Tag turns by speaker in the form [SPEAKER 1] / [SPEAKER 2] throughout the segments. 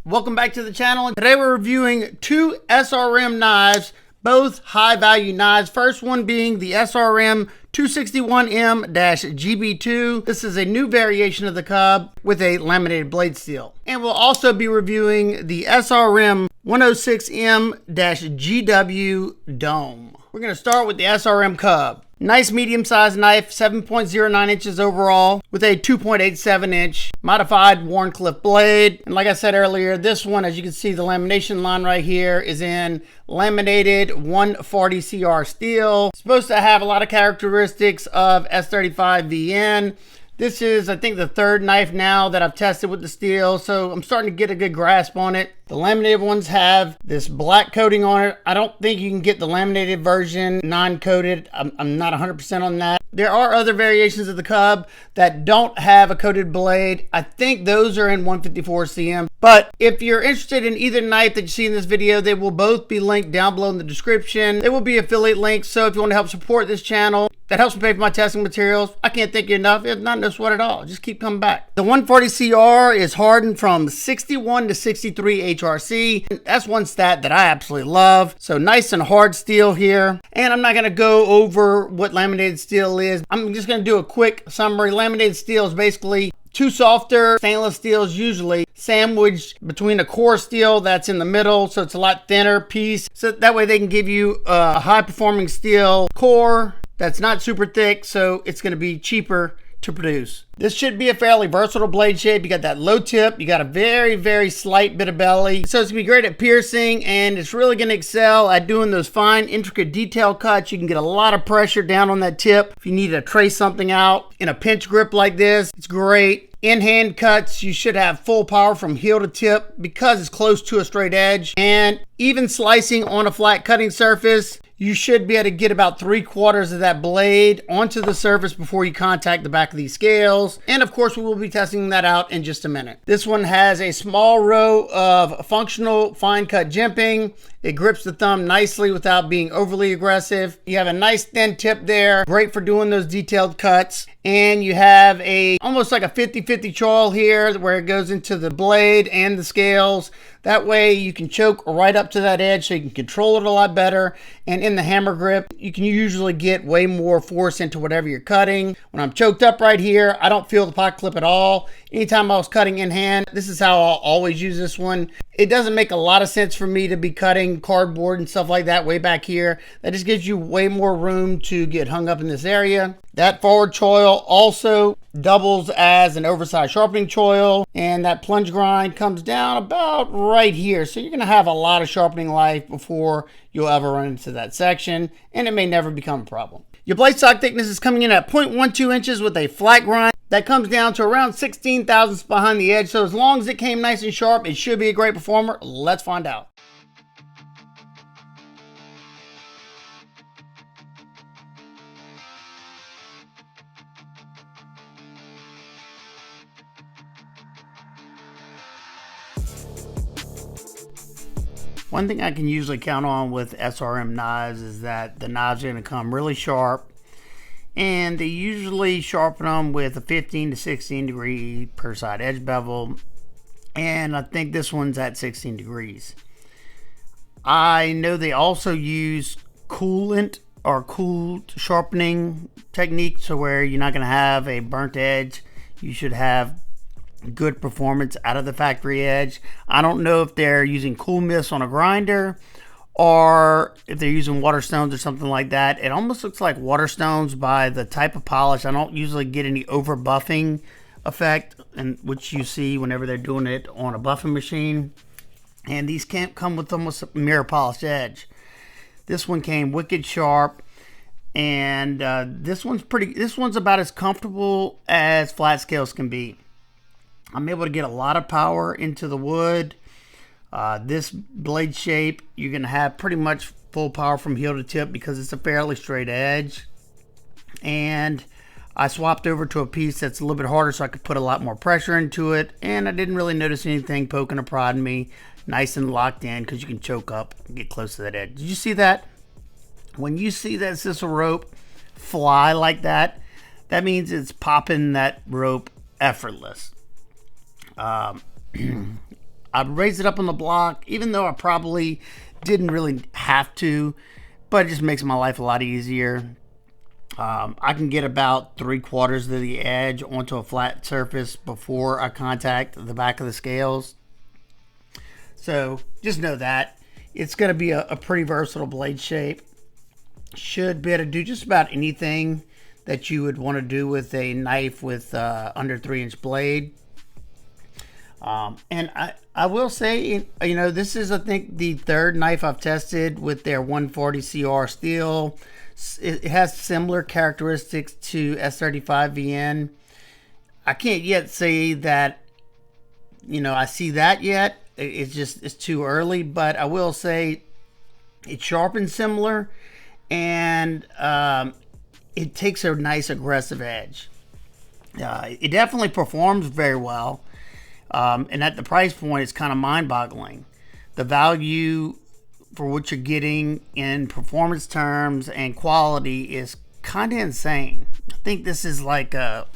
[SPEAKER 1] Welcome back to the channel. Today we're reviewing two SRM knives, both high value knives. First one being the SRM 261M-GB2. This is a new variation of the Cub with a laminated blade steel. And we'll also be reviewing the SRM 106M-GW Dome. We're going to start with the SRM Cub. Nice medium-sized knife, 7.09 inches overall, with a 2.87 inch modified Wharncliffe blade. And like I said earlier, this one, as you can see, the lamination line right here is in laminated 140 CR steel. It's supposed to have a lot of characteristics of S35VN. This is, I think, the third knife now that I've tested with the steel, so I'm starting to get a good grasp on it. The laminated ones have this black coating on it. I don't think you can get the laminated version non-coated. I'm not 100% on that. There are other variations of the Cub that don't have a coated blade. I think those are in 154 cm. But if you're interested in either knife that you see in this video, they will both be linked down below in the description. They will be affiliate links, so if you want to help support this channel, that helps me pay for my testing materials. I can't thank you enough. It's not no sweat at all. Just keep coming back. The 140 CR is hardened from 61 to 63 HRC. That's one stat that I absolutely love. So nice and hard steel here. And I'm not going to go over what laminated steel is. I'm just going to do a quick summary. Laminated steel is basically two softer stainless steels, usually sandwiched between a core steel that's in the middle, so it's a lot thinner piece. So that way they can give you a high performing steel core that's not super thick, so it's going to be cheaper to produce. This should be a fairly versatile blade shape. You got that low tip, you got a very slight bit of belly, so it's gonna be great at piercing, and it's really going to excel at doing those fine intricate detail cuts. You can get a lot of pressure down on that tip if you need to trace something out in a pinch grip like this. It's great. In hand cuts, you should have full power from heel to tip because it's close to a straight edge, and even slicing on a flat cutting surface, you should be able to get about 3/4 of that blade onto the surface before you contact the back of these scales. And of course, we will be testing that out in just a minute. This one has a small row of functional fine cut jimping. It grips the thumb nicely without being overly aggressive. You have a nice thin tip there, great for doing those detailed cuts. And you have almost like a 50-50 choil here where it goes into the blade and the scales. That way you can choke right up to that edge so you can control it a lot better. And in the hammer grip, you can usually get way more force into whatever you're cutting. When I'm choked up right here, I don't feel the pocket clip at all. Anytime I was cutting in hand, this is how I'll always use this one. It doesn't make a lot of sense for me to be cutting cardboard and stuff like that way back here. That just gives you way more room to get hung up in this area. That forward choil also doubles as an oversized sharpening choil, and that plunge grind comes down about right here. So you're going to have a lot of sharpening life before you'll ever run into that section, and it may never become a problem. Your blade stock thickness is coming in at 0.12 inches with a flat grind. That comes down to around 16 thousandths behind the edge. So as long as it came nice and sharp, it should be a great performer. Let's find out. One thing I can usually count on with SRM knives is that the knives are going to come really sharp, and they usually sharpen them with a 15 to 16 degree per side edge bevel, and I think this one's at 16 degrees. I know they also use coolant or cooled sharpening technique, so where you're not going to have a burnt edge. You should have good performance out of the factory edge. I don't know if they're using cool mist on a grinder or if they're using Waterstones or something like that. It almost looks like Waterstones by the type of polish. I don't usually get any over buffing effect, and which you see whenever they're doing it on a buffing machine. And these can't come with almost a mirror polished edge. This one came wicked sharp, and this one's about as comfortable as flat scales can be. I'm able to get a lot of power into the wood. This blade shape, you're going to have pretty much full power from heel to tip because it's a fairly straight edge. And I swapped over to a piece that's a little bit harder so I could put a lot more pressure into it. And I didn't really notice anything poking or prodding me. Nice and locked in because you can choke up and get close to that edge. Did you see that? When you see that sisal rope fly like that, that means it's popping that rope effortless. I I raised it up on the block, even though I probably didn't really have to, but it just makes my life a lot easier. I can get about 3/4 of the edge onto a flat surface before I contact the back of the scales. So just know that. It's going to be a pretty versatile blade shape. Should be able to do just about anything that you would want to do with a knife with under 3-inch blade. And I will say, you know, this is, I think, the third knife I've tested with their 140 CR steel. It has similar characteristics to S35 VN. I can't yet say that, you know, I see that yet. It's too early, but I will say it sharpens similar, and it takes a nice aggressive edge. It definitely performs very well. And at the price point, it's kind of mind-boggling. The value for what you're getting in performance terms and quality is kind of insane. I think this is like a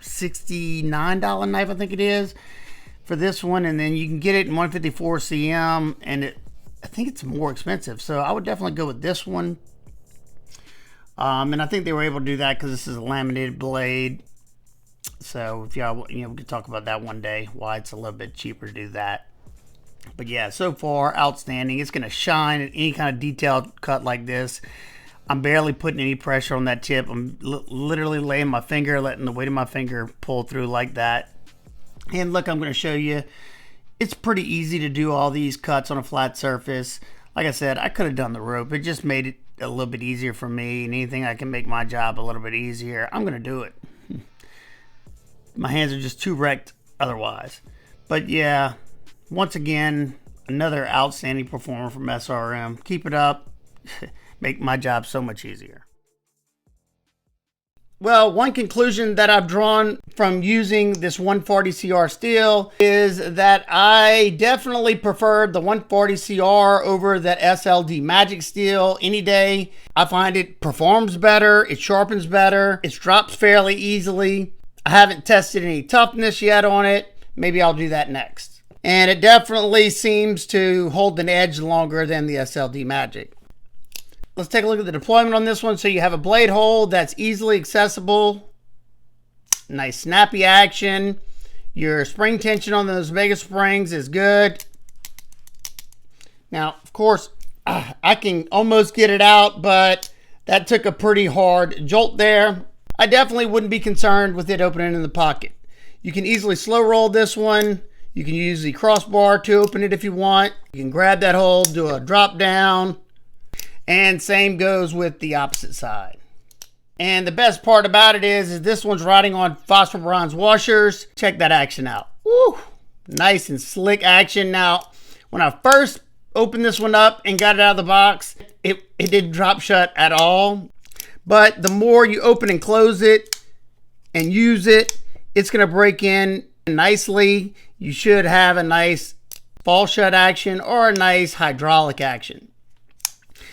[SPEAKER 1] $69 knife, I think it is, for this one. And then you can get it in 154 cm, and I think it's more expensive. So I would definitely go with this one. And I think they were able to do that because this is a laminated blade. So if y'all, you know, we could talk about that one day, why it's a little bit cheaper to do that. But yeah, so far, outstanding. It's going to shine at any kind of detailed cut like this. I'm barely putting any pressure on that tip. I'm literally laying my finger, letting the weight of my finger pull through like that. And look, I'm going to show you. It's pretty easy to do all these cuts on a flat surface. Like I said, I could have done the rope. It just made it a little bit easier for me. And anything I can make my job a little bit easier, I'm going to do it. My hands are just too wrecked otherwise. But yeah, once again, another outstanding performer from SRM. Keep it up. Make my job so much easier. Well, one conclusion that I've drawn from using this 140 CR steel is that I definitely preferred the 140 CR over that SLD Magic steel any day. I find it performs better, it sharpens better, it drops fairly easily. I haven't tested any toughness yet on it. Maybe I'll do that next. And it definitely seems to hold an edge longer than the SLD Magic. Let's take a look at the deployment on this one. So you have a blade hole that's easily accessible. Nice snappy action. Your spring tension on those mega springs is good. Now, of course, I can almost get it out, but that took a pretty hard jolt there. I definitely wouldn't be concerned with it opening in the pocket. You can easily slow roll this one. You can use the crossbar to open it if you want. You can grab that hole, do a drop down, and same goes with the opposite side. And the best part about it is this one's riding on phosphor bronze washers. Check that action out. Woo! Nice and slick action. Now, when I first opened this one up and got it out of the box, it didn't drop shut at all. But the more you open and close it and use it, it's going to break in nicely. You should have a nice fall shut action or a nice hydraulic action.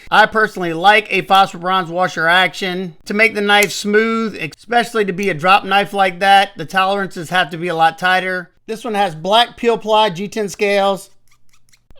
[SPEAKER 1] I personally like a phosphor bronze washer action to make the knife smooth, especially to be a drop knife like that. The tolerances have to be a lot tighter. This one has black peel ply G10 scales.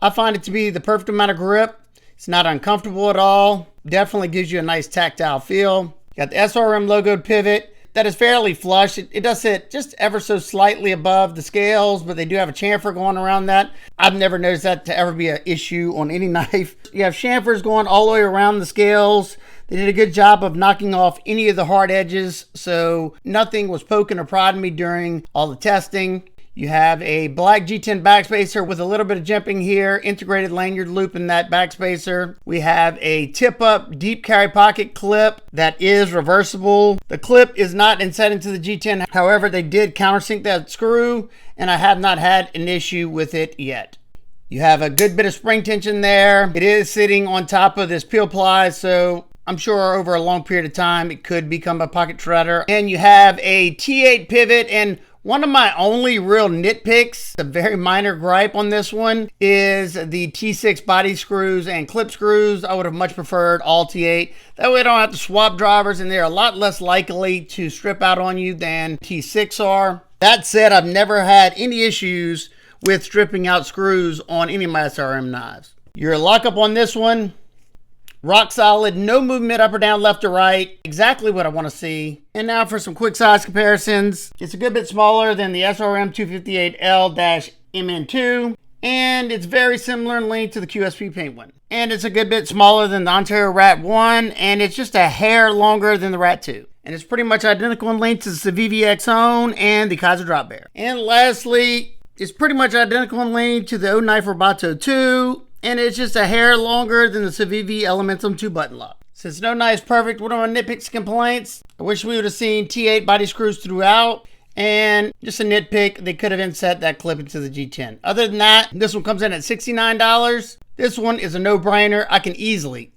[SPEAKER 1] I find it to be the perfect amount of grip. It's not uncomfortable at all. Definitely gives you a nice tactile feel. Got the SRM logoed pivot that is fairly flush. It does sit just ever so slightly above the scales, but they do have a chamfer going around that. I've never noticed that to ever be an issue on any knife. You have chamfers going all the way around the scales. They did a good job of knocking off any of the hard edges, so nothing was poking or prodding me during all the testing. You have a black G10 backspacer with a little bit of jimping here, integrated lanyard loop in that backspacer. We have a tip-up deep carry pocket clip that is reversible. The clip is not inset into the G10. However, they did countersink that screw, and I have not had an issue with it yet. You have a good bit of spring tension there. It is sitting on top of this peel ply, so I'm sure over a long period of time, it could become a pocket shredder. And you have a T8 pivot, and one of my only real nitpicks, a very minor gripe on this one, is the T6 body screws and clip screws. I would have much preferred all T8. That way I don't have to swap drivers, and they're a lot less likely to strip out on you than T6 are. That said, I've never had any issues with stripping out screws on any of my SRM knives. Your lockup on this one, rock solid, no movement up or down, left or right, exactly what I want to see. And now for some quick size comparisons. It's a good bit smaller than the SRM 258L-MN2, and it's very similar in length to the QSP paint one. And it's a good bit smaller than the Ontario Rat 1, and it's just a hair longer than the Rat 2. And it's pretty much identical in length to the Civivi X-Hone and the Kaiser Drop Bear. And lastly, it's pretty much identical in length to the O-Knife Roboto 2, and it's just a hair longer than the Civivi Elementum 2 button lock. Since no knife's perfect, one of my nitpicks complaints, I wish we would have seen T8 body screws throughout, and just a nitpick, they could have inset that clip into the G10. Other than that, this one comes in at $69. This one is a no-brainer. I can easily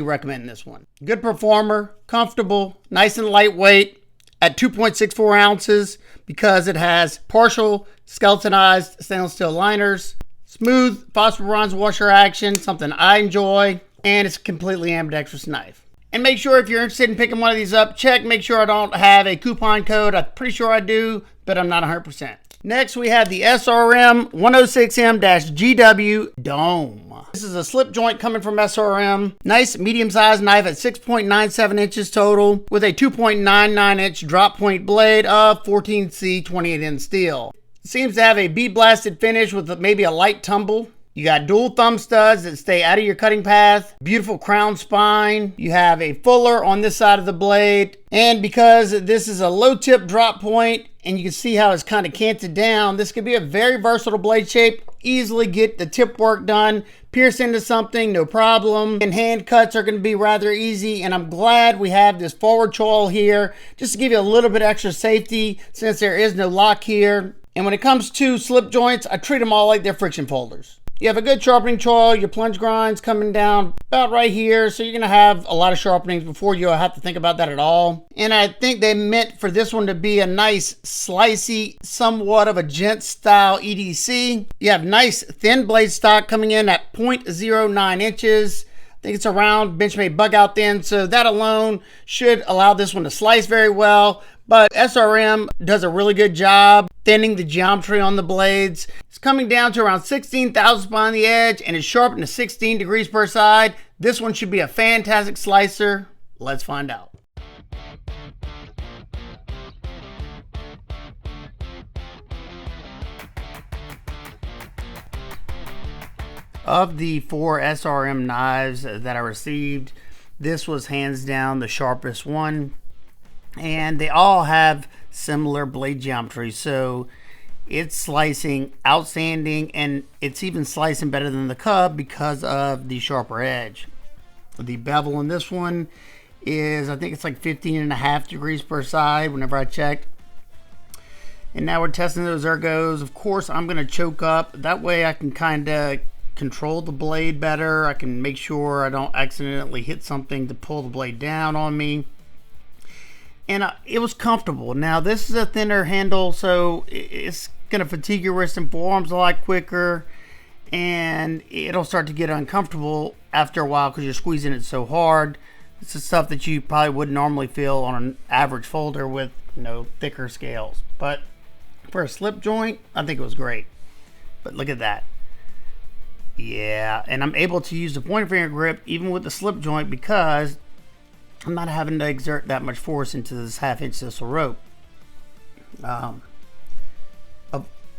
[SPEAKER 1] recommend this one. Good performer, comfortable, nice and lightweight at 2.64 ounces because it has partial skeletonized stainless steel liners, smooth phosphor bronze washer action, something I enjoy, and it's a completely ambidextrous knife. And make sure if you're interested in picking one of these up, make sure I don't have a coupon code. I'm pretty sure I do, but I'm not 100%. Next, we have the SRM 106M-GW Dome. This is a slip joint coming from SRM. Nice medium-sized knife at 6.97 inches total with a 2.99 inch drop point blade of 14C 28N steel. It seems to have a bead blasted finish with maybe a light tumble. You got dual thumb studs that stay out of your cutting path, beautiful crown spine. You have a fuller on this side of the blade. And because this is a low tip drop point and you can see how it's kind of canted down, this could be a very versatile blade shape. Easily get the tip work done, pierce into something, no problem. And hand cuts are going to be rather easy. And I'm glad we have this forward choil here just to give you a little bit extra safety since there is no lock here. And when it comes to slip joints, I treat them all like they're friction folders. You have a good sharpening choil, your plunge grind's coming down about right here, so you're going to have a lot of sharpenings before you have to think about that at all. And I think they meant for this one to be a nice, slicey, somewhat of a gent style EDC. You have nice thin blade stock coming in at 0.09 inches. I think it's around Benchmade bug out thin, so that alone should allow this one to slice very well. But SRM does a really good job thinning the geometry on the blades. It's coming down to around 16 thousandths behind the edge and it's sharpened to 16 degrees per side. This one should be a fantastic slicer. Let's find out. Of the 4 SRM knives that I received, this was hands down the sharpest one. And they all have similar blade geometry, so it's slicing outstanding, and it's even slicing better than the Cub because of the sharper edge. The bevel in this one is, I think it's like 15.5 degrees per side whenever I checked. And now we're testing those ergos. Of course, I'm going to choke up. That way I can kind of control the blade better. I can make sure I don't accidentally hit something to pull the blade down on me. And it was comfortable. Now this is a thinner handle, so it's gonna fatigue your wrists and forearms a lot quicker, and it'll start to get uncomfortable after a while because you're squeezing it so hard. It's the stuff that you probably wouldn't normally feel on an average folder with, you know, thicker scales. But for a slip joint, I think it was great. But look at that. Yeah, and I'm able to use the pointer finger grip even with the slip joint because I'm not having to exert that much force into this 1/2 inch thistle rope. Of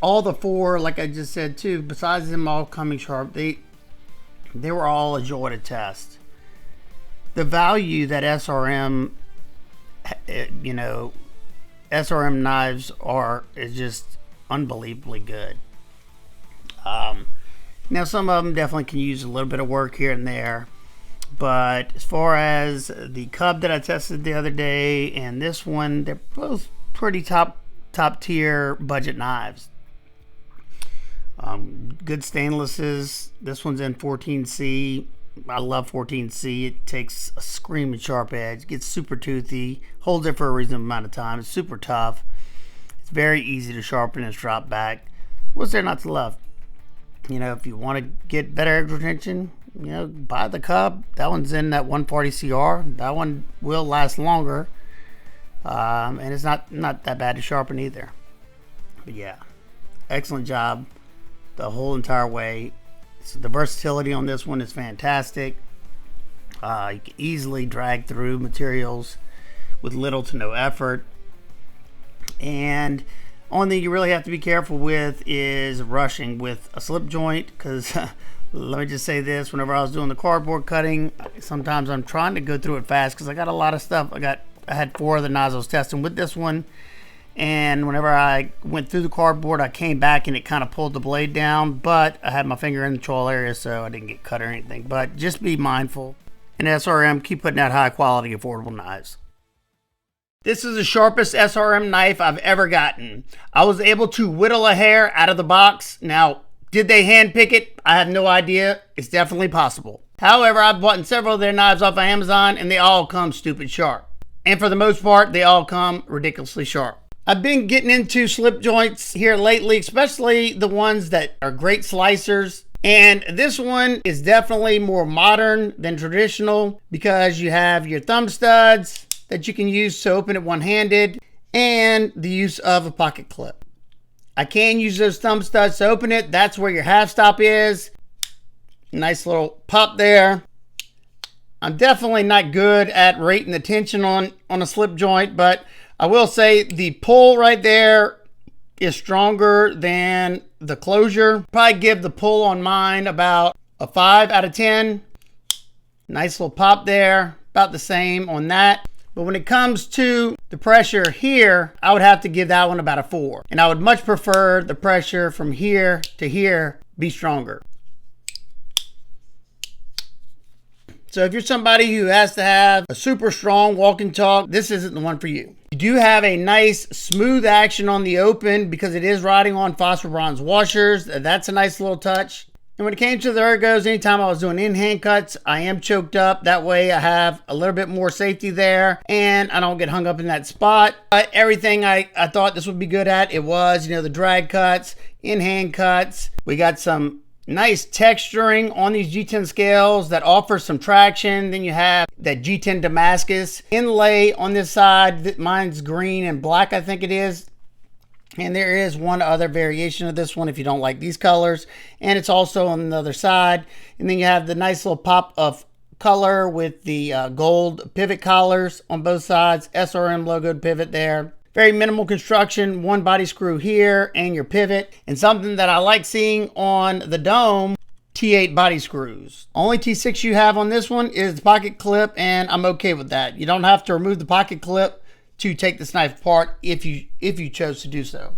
[SPEAKER 1] all the 4, like I just said too, besides them all coming sharp, they were all a joy to test. The value that SRM, you know, SRM knives is just unbelievably good. Now some of them definitely can use a little bit of work here and there. But as far as the Cub that I tested the other day and this one, they're both pretty top tier budget knives. Good stainlesses. This one's in 14C. I love 14C. It takes a screaming sharp edge. Gets super toothy. Holds it for a reasonable amount of time. It's super tough. It's very easy to sharpen and drop back. What's there not to love? You know, if you want to get better edge retention, you know, buy the Cub. That one's in that 140 CR. That one will last longer, and it's not that bad to sharpen either. But yeah, excellent job. the whole entire way. So the versatility on this one is fantastic. You can easily drag through materials with little to no effort. And only thing you really have to be careful with is rushing with a slip joint, because let me just say this, whenever I was doing the cardboard cutting, sometimes I'm trying to go through it fast because I got a lot of stuff. I had 4 other knives I was testing with this one, and whenever I went through the cardboard, I came back and it kind of pulled the blade down, but I had my finger in the choil area, so I didn't get cut or anything. But just be mindful. And SRM, keep putting out high quality, affordable knives. This is the sharpest SRM knife I've ever gotten. I was able to whittle a hair out of the box. Now, did they hand pick it? I have no idea. It's definitely possible. However, I've bought several of their knives off of Amazon, and they all come stupid sharp. And for the most part, they all come ridiculously sharp. I've been getting into slip joints here lately, especially the ones that are great slicers. And this one is definitely more modern than traditional, because you have your thumb studs that you can use to open it one-handed, and the use of a pocket clip. I can use those thumb studs to open it. That's where your half stop is. Nice little pop there. I'm definitely not good at rating the tension on a slip joint, but I will say the pull right there is stronger than the closure. Probably give the pull on mine about a 5 out of 10. Nice little pop there, about the same on that. But when it comes to the pressure here, I would have to give that one about a 4. And I would much prefer the pressure from here to here be stronger. So if you're somebody who has to have a super strong walk and talk, this isn't the one for you. You do have a nice smooth action on the open because it is riding on phosphor bronze washers. That's a nice little touch. And when it came to the ergos, anytime I was doing in-hand cuts, I am choked up. That way I have a little bit more safety there and I don't get hung up in that spot. But everything I thought this would be good at, it was, the drag cuts, in-hand cuts. We got some nice texturing on these G10 scales that offer some traction. Then you have that G10 Damascus inlay on this side. Mine's green and black, I think it is. And there is one other variation of this one if you don't like these colors. And it's also on the other side. And then you have the nice little pop of color with the gold pivot collars on both sides. SRM logoed pivot there. Very minimal construction, one body screw here and your pivot. And something that I like seeing on the Dome, T8 body screws. Only T6 you have on this one is the pocket clip, and I'm okay with that. You don't have to remove the pocket clip to take this knife apart if you chose to do so.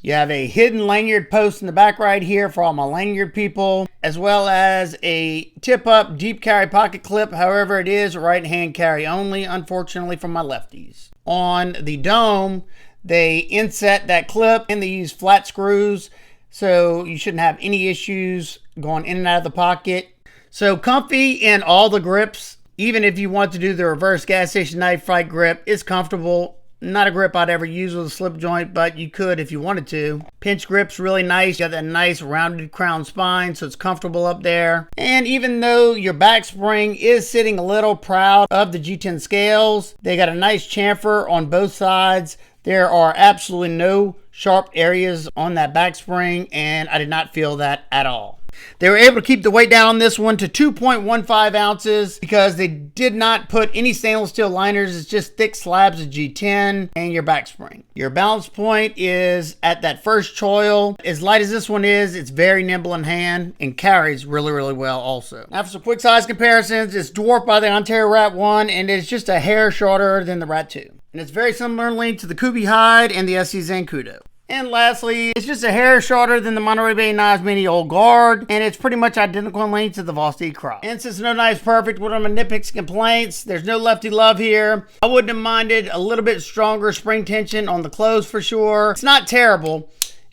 [SPEAKER 1] You have a hidden lanyard post in the back right here for all my lanyard people, as well as a tip-up deep carry pocket clip. However, it is right-hand carry only, unfortunately, for my lefties. On the Dome, they inset that clip and they use flat screws, so you shouldn't have any issues going in and out of the pocket. So comfy in all the grips. Even if you want to do the reverse gas station knife fight grip, it's comfortable. Not a grip I'd ever use with a slip joint, but you could if you wanted to. Pinch grip's really nice. You got that nice rounded crown spine, so it's comfortable up there. And even though your back spring is sitting a little proud of the G10 scales, they got a nice chamfer on both sides. There are absolutely no sharp areas on that back spring, and I did not feel that at all. They were able to keep the weight down on this one to 2.15 ounces because they did not put any stainless steel liners. It's just thick slabs of G10 and your back spring. Your balance point is at that first choil. As light as this one is, it's very nimble in hand and carries really, really well also. Now for some quick size comparisons, it's dwarfed by the Ontario Rat 1 and it's just a hair shorter than the Rat 2. And it's very similar in length to the Kubi Hide and the SC Zancudo. And lastly, it's just a hair shorter than the Monterey Bay Knives Mini Old Guard, and it's pretty much identical in length to the Vosti Crop. And since no knife's perfect, one of my nitpicks complaints, there's no lefty love here. I wouldn't have minded a little bit stronger spring tension on the close for sure. It's not terrible,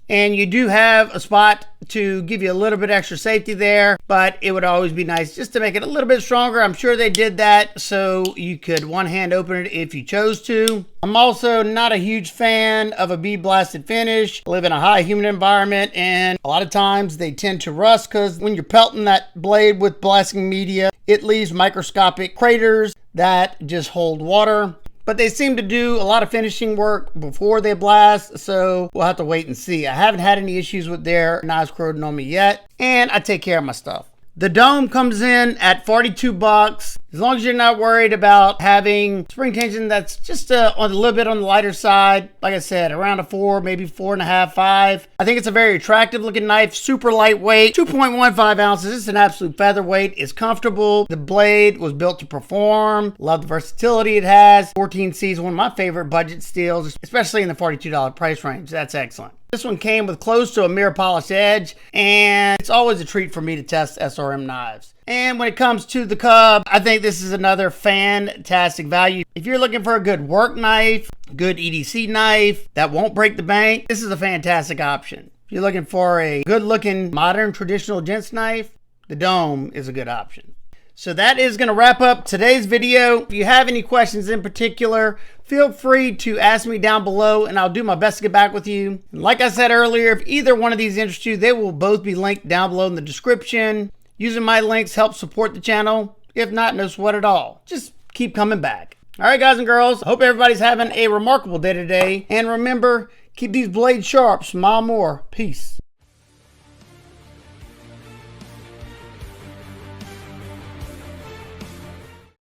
[SPEAKER 1] and you do have a spot to give you a little bit extra safety there, but it would always be nice just to make it a little bit stronger. I'm sure they did that so you could one hand open it if you chose to. I'm also not a huge fan of a bead blasted finish. I live in a high humid environment and a lot of times they tend to rust because when you're pelting that blade with blasting media, it leaves microscopic craters that just hold water. but they seem to do a lot of finishing work before they blast, so we'll have to wait and see. I haven't had any issues with their knives corroding on me yet, and I take care of my stuff. The Dome comes in at $42. As long as you're not worried about having spring tension that's just a little bit on the lighter side, like I said, around a 4, maybe 4.5, 5. I think it's a very attractive looking knife, super lightweight, 2.15 ounces. It's an absolute featherweight. It's comfortable. The blade was built to perform. Love the versatility it has. 14C is one of my favorite budget steels, especially in the $42 price range. That's excellent. This one came with close to a mirror polished edge, and it's always a treat for me to test SRM knives. And when it comes to the Cub, I think this is another fantastic value. If you're looking for a good work knife, good EDC knife that won't break the bank, this is a fantastic option. If you're looking for a good looking modern traditional gents knife, the Dome is a good option. So that is going to wrap up today's video. If you have any questions in particular, feel free to ask me down below and I'll do my best to get back with you. And like I said earlier, if either one of these interests you, they will both be linked down below in the description. Using my links helps support the channel. If not, no sweat at all. Just keep coming back. All right, guys and girls, I hope everybody's having a remarkable day today. And remember, keep these blades sharp, smile more. Peace.